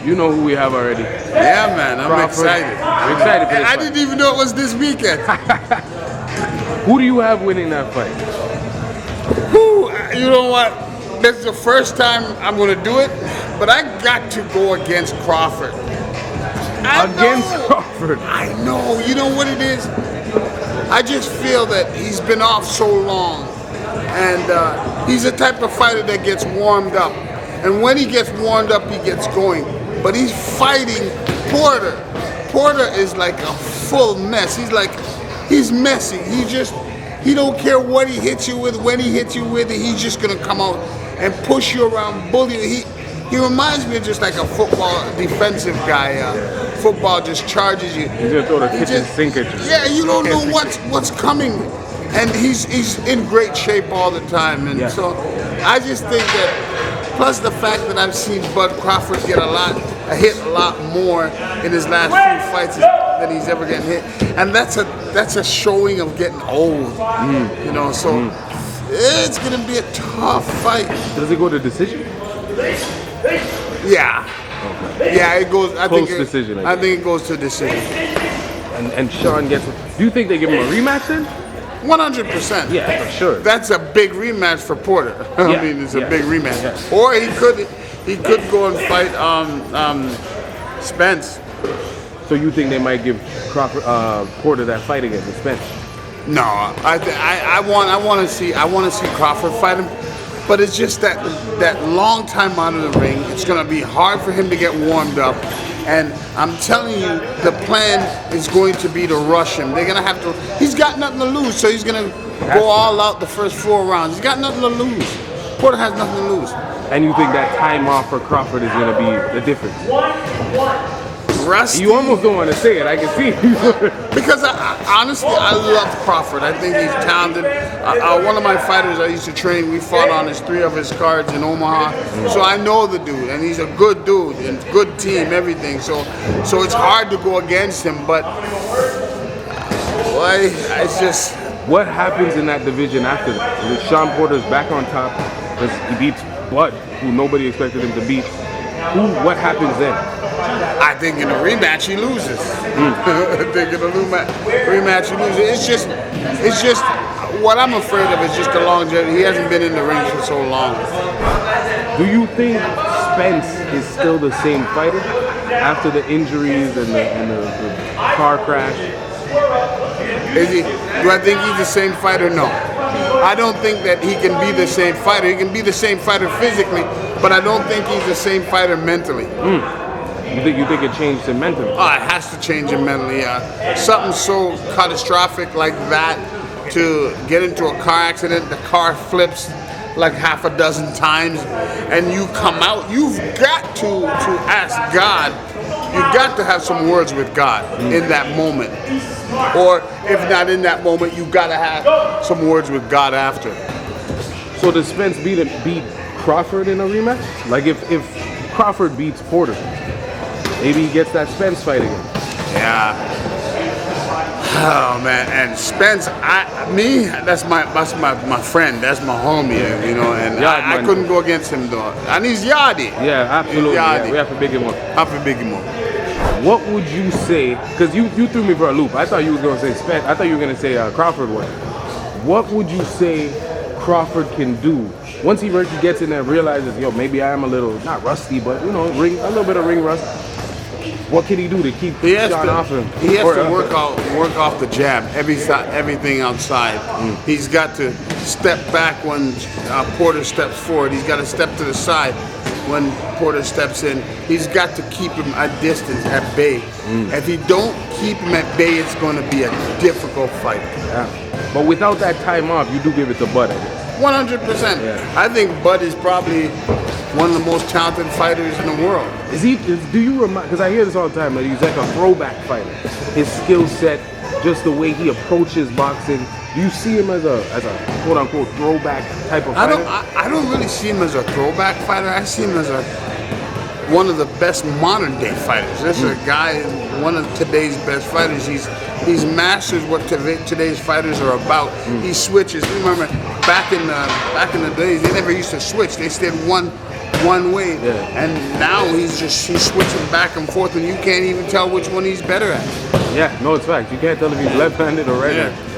You know who we have already. Yeah, man, I'm Crawford. excited. You're excited for this I fight. didn't even know it was this weekend. Who do you have winning that fight? Whew, you know what? This is the first time I'm going to do it, but I got to go against Crawford. Against Crawford. I know. You know what it is? I just feel that he's been off so long, and he's the type of fighter that gets warmed up. And when he gets warmed up, he gets going. But he's fighting Porter. Porter is like a full mess. He's messy. He don't care what he hits you with, when he hits you with it. He's just gonna come out and push you around, bully you. He reminds me of just like a football defensive guy. Football just charges you. He's gonna throw the kitchen sink at you. Yeah, you don't know what's coming, and he's in great shape all the time. And so I just think that, plus the fact that I've seen Bud Crawford hit a lot more in his last few fights than he's ever getting hit, and that's a showing of getting old. You know, so it's gonna be a tough fight. Does it go to decision? Yeah. Okay. Yeah, it goes. I think it goes to decision. And Shawn gets. Do you think they give him a rematch then? 100%. Yeah, for sure. That's a big rematch for Porter. I mean, it's a big rematch. Yeah. Or he could go and fight Spence. So you think they might give Porter that fight again with Spence? No, I want to see Crawford fight him. But it's just that long time out of the ring. It's going to be hard for him to get warmed up. And I'm telling you, the plan is going to be to rush him. They're going to have to. He's got nothing to lose, so he's going to go all out the first 4 rounds. He's got nothing to lose. Porter has nothing to lose. And you think that time off for Crawford is going to be the difference? Rusty. You almost don't want to say it. I can see. Because honestly, I love Crawford. I think he's talented. One of my fighters I used to train, we fought on 3 of his cards in Omaha. So I know the dude, and he's a good dude, and good team, everything. So it's hard to go against him, but boy, it's just. What happens in that division after that? With Shawn Porter's back on top, he beats Bud, who nobody expected him to beat. What happens then? I think in a rematch he loses. I think in a rematch he loses. It's just what I'm afraid of is just the longevity. He hasn't been in the ring for so long. Do you think Spence is still the same fighter after the injuries and the car crash? Is he? Do I think he's the same fighter? No. I don't think that he can be the same fighter. He can be the same fighter physically, but I don't think he's the same fighter mentally. You think it changed him mentally? Oh, it has to change him mentally. Something so catastrophic like that, to get into a car accident, the car flips like half a dozen times, and you come out, you've got to ask God. You've got to have some words with God in that moment. Or if not in that moment, you've got to have some words with God after. So does Spence beat Crawford in a rematch? Like if Crawford beats Porter, maybe he gets that Spence fight again. Yeah. Oh man, and Spence, that's my friend, that's my homie, you know, and I couldn't go against him though. And he's Yardy. Yeah, absolutely. Yardy. Yeah, we have to big him up. I have to big him up. What would you say? Because you threw me for a loop. I thought you were going to say Spence. I thought you were going to say Crawford won. What would you say Crawford can do once he gets in there and realizes, yo, maybe I am a little not rusty, but you know, a little bit of ring rust. What can he do to keep Shawn off him? He has to work off the jab, everything outside. He's got to step back when Porter steps forward. He's got to step to the side when Porter steps in. He's got to keep him at distance, at bay. If he don't keep him at bay, it's going to be a difficult fight. Yeah. But without that time off, you do give it to Bud, I guess. 100%. Yeah. I think Bud is probably one of the most talented fighters in the world. Do you remind, because I hear this all the time, that he's like a throwback fighter. His skill set, just the way he approaches boxing. Do you see him as a quote unquote throwback type of fighter? I don't really see him as a throwback fighter. I see him as one of the best modern day fighters. This is a guy, one of today's best fighters. He's masters what today's fighters are about. He switches. Remember, back in the days, they never used to switch. They stayed one one way, Yeah. and now he's switching back and forth, and you can't even tell which one he's better at. Yeah, no, it's fact. You can't tell if he's left-handed or right-handed. Yeah.